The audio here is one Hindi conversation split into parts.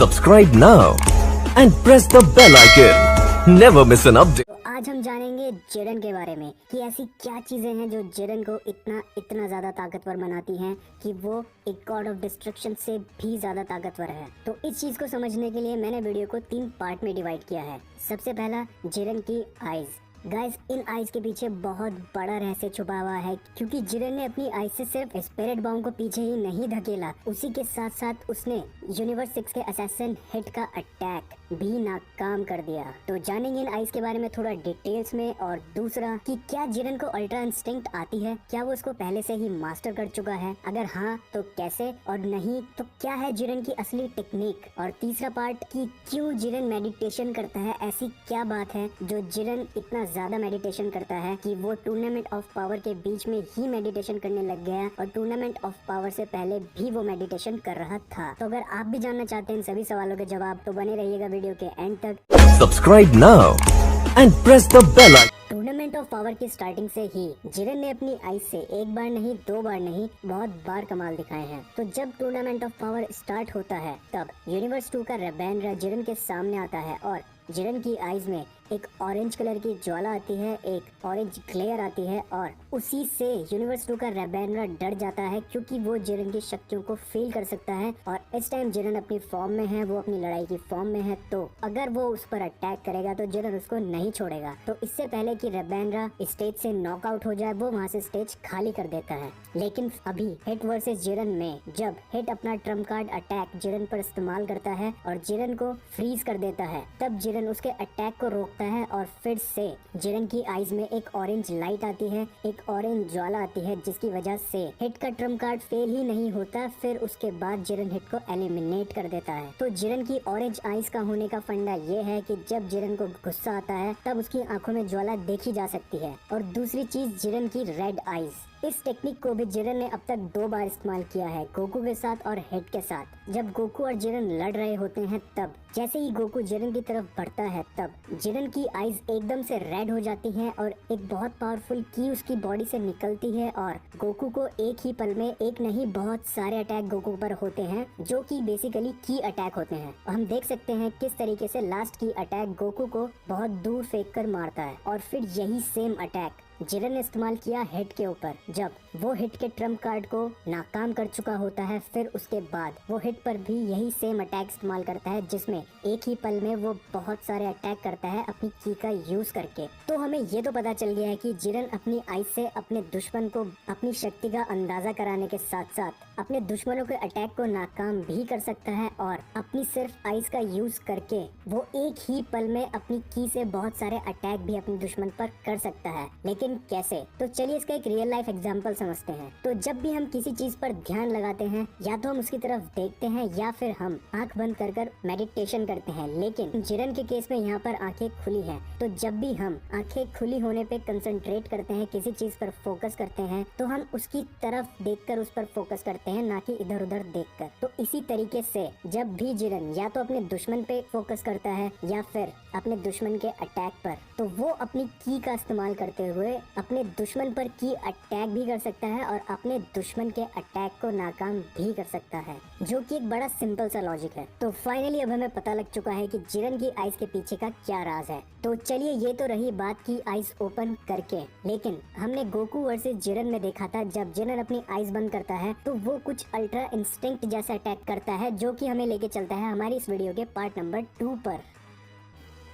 Subscribe now and press the bell icon. Never miss an update. तो आज हम जानेंगे जिरन के बारे में कि ऐसी क्या चीजें हैं जो जिरन को इतना ज्यादा ताकतवर बनाती हैं कि वो एक गॉड ऑफ डिस्ट्रक्शन से भी ज्यादा ताकतवर है। तो इस चीज को समझने के लिए मैंने वीडियो को 3 पार्ट में डिवाइड किया है। सबसे पहला जिरन की आईज। गाइस, इन आइज के पीछे बहुत बड़ा रहस्य छुपा हुआ है, क्योंकि जिरन ने अपनी आइज से सिर्फ स्पिरिट बॉम्ब को पीछे ही नहीं धकेला, उसी के साथ साथ उसने यूनिवर्स 6 के असैसिन हिट का अटैक भी नाकाम कर दिया। तो जानेंगे इन आइज के बारे में थोड़ा डिटेल्स में। और दूसरा कि क्या जिरन को अल्ट्रा इंस्टिंक्ट आती है, क्या वो उसको पहले से ही मास्टर कर चुका है, अगर हाँ तो कैसे, और नहीं तो क्या है जिरन की असली टेक्निक। और तीसरा पार्ट कि क्यों जिरन मेडिटेशन करता है, ऐसी क्या बात है जो जिरन इतना ज्यादा मेडिटेशन करता है कि वो टूर्नामेंट ऑफ पावर के बीच में ही मेडिटेशन करने लग गया, और टूर्नामेंट ऑफ पावर से पहले भी वो मेडिटेशन कर रहा था। तो अगर आप भी जानना चाहते हैं इन सभी सवालों के जवाब, तो बने रहिएगा वीडियो के एंड तक। Subscribe now and press the bell icon. Tournament of power की स्टार्टिंग से ही जिरन ने अपनी आइज से एक बार नहीं, 2 बार नहीं, बहुत बार कमाल दिखाए हैं। तो जब टूर्नामेंट ऑफ पावर स्टार्ट होता है तब यूनिवर्स 2 का रेबेनरा जिरन के सामने आता है, और जिरन की आइज में एक ऑरेंज कलर की ज्वाला आती है, एक ऑरेंज ग्लेयर आती है, और उसी से यूनिवर्स 2 का रेबेनरा डर जाता है, क्योंकि वो जिरन की शक्तियों को फील कर सकता है। और इस टाइम जिरन अपनी फॉर्म में है, वो अपनी लड़ाई की फॉर्म में है, तो अगर वो उस पर अटैक करेगा तो जिरन उसको नहीं छोड़ेगा। तो इससे पहले कि रेबेनरा स्टेज से नॉकआउट हो जाए, वो वहाँ से स्टेज खाली कर देता है। लेकिन अभी हिट वर्सेस जिरन में जब हिट अपना ट्रम्प कार्ड अटैक जिरन पर इस्तेमाल करता है और जिरन को फ्रीज कर देता है, तब जिरन उसके अटैक को रोकता है, और फिर से जिरन की आइज में एक ऑरेंज लाइट आती है, एक ऑरेंज ज्वाला आती है, जिसकी वजह से हिट का ट्रम्प कार्ड फेल ही नहीं होता। फिर उसके बाद जिरन हिट को एलिमिनेट कर देता है। तो जिरन की ऑरेंज आइज का होने का फंडा ये है कि जब जिरन को गुस्सा आता है तब उसकी आंखों में ज्वाला देखी जा सकती है। और दूसरी चीज जिरन की रेड आइज। इस टेक्निक को भी जिरन ने अब तक 2 बार इस्तेमाल किया है, गोकू के साथ और हिट के साथ। जब गोकू और जिरन लड़ रहे होते हैं तब जैसे ही गोकू जिरन की तरफ बढ़ता है, तब जिरन की आइज एकदम से रेड हो जाती हैं और एक बहुत पावरफुल की उसकी बॉडी से निकलती है, और गोकू को एक ही पल में एक नहीं बहुत सारे अटैक गोकू पर होते हैं, जो कि बेसिकली की अटैक होते हैं। हम देख सकते हैं किस तरीके से लास्ट की अटैक गोकू को बहुत दूर फेंक कर मारता है, और फिर यही सेम अटैक जिरन ने इस्तेमाल किया हिट के ऊपर, जब वो हिट के ट्रम्प कार्ड को नाकाम कर चुका होता है। फिर उसके बाद वो हिट पर भी यही सेम अटैक इस्तेमाल करता है, जिसमें एक ही पल में वो बहुत सारे अटैक करता है अपनी की का यूज करके। तो हमें ये तो पता चल गया है कि जिरन अपनी आइज से अपने दुश्मन को अपनी शक्ति का अंदाजा कराने के साथ साथ अपने दुश्मनों के अटैक को नाकाम भी कर सकता है, और अपनी सिर्फ आइज का यूज करके वो एक ही पल में अपनी की से बहुत सारे अटैक भी अपने दुश्मन पर कर सकता है। लेकिन कैसे, तो चलिए इसका एक रियल लाइफ एग्जांपल समझते हैं। तो जब भी हम किसी चीज पर ध्यान लगाते हैं, या तो हम उसकी तरफ देखते हैं या फिर हम आंख बंद कर मेडिटेशन करते हैं। लेकिन जिरन के केस में यहाँ पर आंखें खुली हैं, तो जब भी हम आंखें खुली होने पे कंसंट्रेट करते हैं, किसी चीज पर फोकस करते हैं, तो हम उसकी तरफ देखकर उस पर फोकस करते हैं, ना कि इधर उधर देखकर। तो इसी तरीके से जब भी जिरन या तो अपने दुश्मन पे फोकस करता है या फिर अपने दुश्मन के अटैक पर, तो वो अपनी की का इस्तेमाल करते हुए अपने दुश्मन पर की अटैक भी कर सकता है और अपने दुश्मन के अटैक को नाकाम भी कर सकता है, जो कि एक बड़ा सिंपल सा लॉजिक है। तो फाइनली अब हमें पता लग चुका है कि जिरन की आइज के पीछे का क्या राज है। तो चलिए, ये तो रही बात की आइज ओपन करके, लेकिन हमने गोकू वर्सेस जिरन में देखा था जब जिरन अपनी आइज बंद करता है तो वो कुछ अल्ट्रा इंस्टिंक्ट जैसा अटैक करता है, जो कि हमें लेके चलता है हमारी इस वीडियो के पार्ट नंबर 2 पर।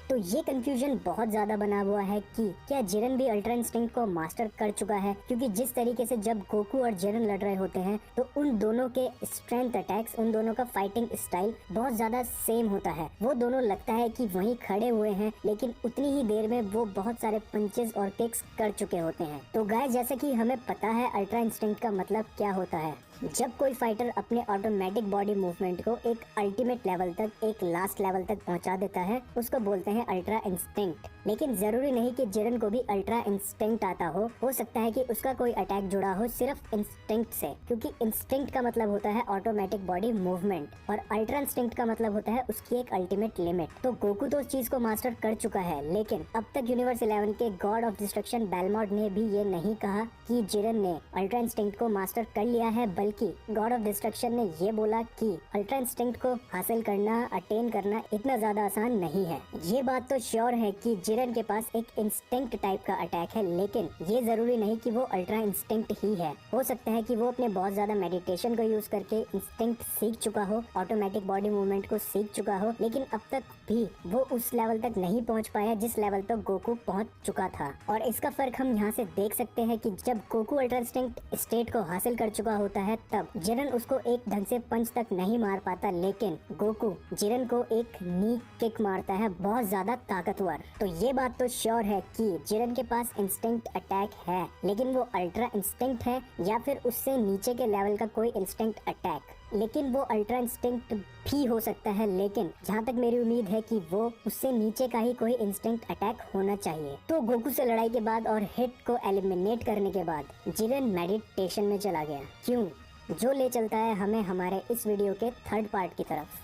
तो ये कंफ्यूजन बहुत ज्यादा बना हुआ है कि क्या जिरन भी अल्ट्रा इंस्टिंक्ट को मास्टर कर चुका है, क्योंकि जिस तरीके से जब गोकू और जिरन लड़ रहे होते हैं तो उन दोनों के स्ट्रेंथ अटैक्स, उन दोनों का फाइटिंग स्टाइल बहुत ज्यादा सेम होता है। वो दोनों लगता है कि वहीं खड़े हुए हैं, लेकिन उतनी ही देर में वो बहुत सारे पंचेस और किक्स कर चुके होते हैं। तो गाइस, जैसा कि हमें पता है अल्ट्रा इंस्टिंक्ट का मतलब क्या होता है। जब कोई फाइटर अपने ऑटोमेटिक बॉडी मूवमेंट को एक अल्टीमेट लेवल तक, एक लास्ट लेवल तक पहुंचा देता है, उसको बोलते हैं अल्ट्रा इंस्टिंक्ट। लेकिन जरूरी नहीं कि जिरन को भी अल्ट्रा इंस्टिंक्ट आता हो सकता है कि उसका कोई अटैक जुड़ा हो सिर्फ इंस्टिंक्ट से, क्योंकि इंस्टिंक्ट का मतलब होता है ऑटोमेटिक बॉडी मूवमेंट और अल्ट्रा इंस्टिंक्ट का मतलब होता है उसकी एक अल्टीमेट लिमिट। तो गोकू तो उस चीज को मास्टर कर चुका है, लेकिन अब तक यूनिवर्स 11 के गॉड ऑफ डिस्ट्रक्शन बेलमॉड ने भी ये नहीं कहा कि जिरन ने अल्ट्रा इंस्टिंक्ट को मास्टर कर लिया है, बल्कि गॉड ऑफ डिस्ट्रक्शन ने ये बोला कि अल्ट्रा इंस्टिंक्ट को हासिल करना, अटेन करना इतना ज्यादा आसान नहीं है। ये बात तो श्योर है कि जिरन के पास एक इंस्टिंक्ट टाइप का अटैक है, लेकिन ये जरूरी नहीं कि वो अल्ट्रा इंस्टिंक्ट ही है। हो सकता है कि वो अपने बहुत ज्यादा मेडिटेशन को यूज करके इंस्टिंक्ट सीख चुका हो, ऑटोमेटिक बॉडी मूवमेंट को सीख चुका हो, लेकिन अब तक भी वो उस लेवल तक नहीं पहुंच पाया जिस लेवल तक गोकू पहुंच चुका था। और इसका फर्क हम यहाँ से देख सकते हैं कि जब गोकू अल्ट्रा इंस्टिंक्ट स्टेट को हासिल कर चुका होता है तब जिरन उसको एक ढंग से पंच तक नहीं मार पाता, लेकिन गोकू जिरन को एक नी किक मारता है बहुत ज्यादा ताकतवर। तो ये बात तो श्योर है कि जिरन के पास इंस्टिंक्ट अटैक है, लेकिन वो अल्ट्रा इंस्टिंक्ट है या फिर उससे नीचे के लेवल का कोई इंस्टिंक्ट अटैक। लेकिन वो अल्ट्रा इंस्टिंक्ट भी हो सकता है, लेकिन जहाँ तक मेरी उम्मीद है कि वो उससे नीचे का ही कोई इंस्टिंक्ट अटैक होना चाहिए। तो गोकू से लड़ाई के बाद और हिट को एलिमिनेट करने के बाद जिरन मेडिटेशन में चला गया। क्यों? जो ले चलता है हमें हमारे इस वीडियो के थर्ड पार्ट की तरफ।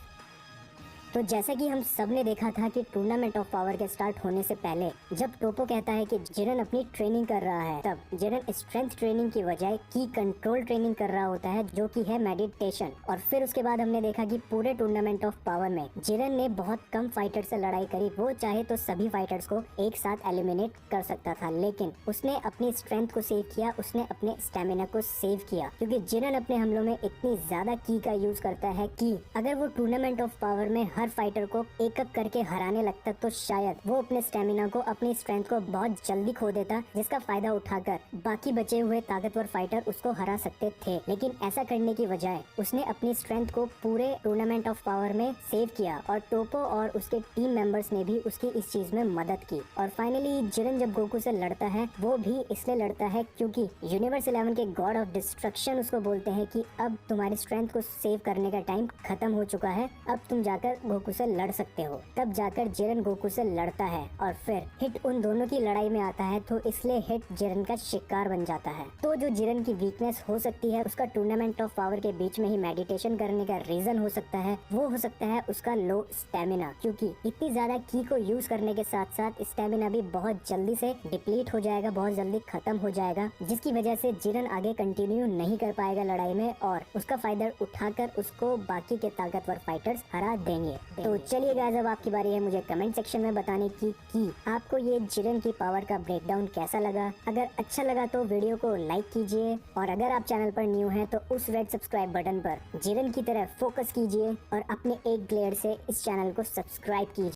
तो जैसा कि हम सब ने देखा था कि टूर्नामेंट ऑफ पावर के स्टार्ट होने से पहले जब टोपो कहता है कि जिरन अपनी ट्रेनिंग कर रहा है, तब जिरन स्ट्रेंथ ट्रेनिंग की बजाय की कंट्रोल ट्रेनिंग कर रहा होता है, जो कि है मेडिटेशन। और फिर उसके बाद हमने देखा कि पूरे टूर्नामेंट ऑफ पावर में जिरन ने बहुत कम फाइटर से लड़ाई करी। वो चाहे तो सभी फाइटर्स को एक साथ एलिमिनेट कर सकता था, लेकिन उसने अपनी स्ट्रेंथ को सेव किया, उसने अपने स्टेमिना को सेव किया, क्योंकि जिरन अपने हमलों में इतनी ज्यादा की का यूज करता है कि अगर वो टूर्नामेंट ऑफ पावर में हर फाइटर को एक एक करके हराने लगता तो शायद वो अपने स्टेमिना को, अपनी स्ट्रेंथ को बहुत जल्दी खो देता, जिसका फायदा उठाकर बाकी बचे हुए ताकतवर फाइटर उसको हरा सकते थे। लेकिन ऐसा करने की बजाय उसने अपनी स्ट्रेंथ को पूरे टूर्नामेंट ऑफ पावर में सेव किया और टोपो और उसके टीम मेंबर्स ने भी उसकी इस चीज में मदद की। और फाइनली जिरन जब गोकू से लड़ता है वो भी इसलिए लड़ता है क्योंकि यूनिवर्स 11 के गॉड ऑफ डिस्ट्रक्शन उसको बोलते हैं कि अब तुम्हारी स्ट्रेंथ को सेव करने का टाइम खत्म हो चुका है, अब तुम जाकर गोकू से लड़ सकते हो। तब जाकर जिरन गोकू से लड़ता है और फिर हिट उन दोनों की लड़ाई में आता है, तो इसलिए हिट जिरन का शिकार बन जाता है। तो जो जिरन की वीकनेस हो सकती है उसका टूर्नामेंट ऑफ पावर के बीच में ही मेडिटेशन करने का रीजन हो सकता है, वो हो सकता है उसका लो स्टेमिना, क्योंकि इतनी ज्यादा की को यूज करने के साथ साथ स्टेमिना भी बहुत जल्दी से डिप्लीट हो जाएगा, बहुत जल्दी खत्म हो जाएगा, जिसकी वजह से जिरन आगे कंटिन्यू नहीं कर पाएगा लड़ाई में और उसका फायदा उठाकर उसको बाकी के ताकतवर फाइटर्स हरा देंगे। तो चलिए गाइस, अब आपकी बारी है मुझे कमेंट सेक्शन में बताने की कि आपको ये जिरन की पावर का ब्रेकडाउन कैसा लगा। अगर अच्छा लगा तो वीडियो को लाइक कीजिए और अगर आप चैनल पर न्यू हैं तो उस रेड सब्सक्राइब बटन पर जिरन की तरह फोकस कीजिए और अपने एक ग्लेयर से इस चैनल को सब्सक्राइब कीजिए।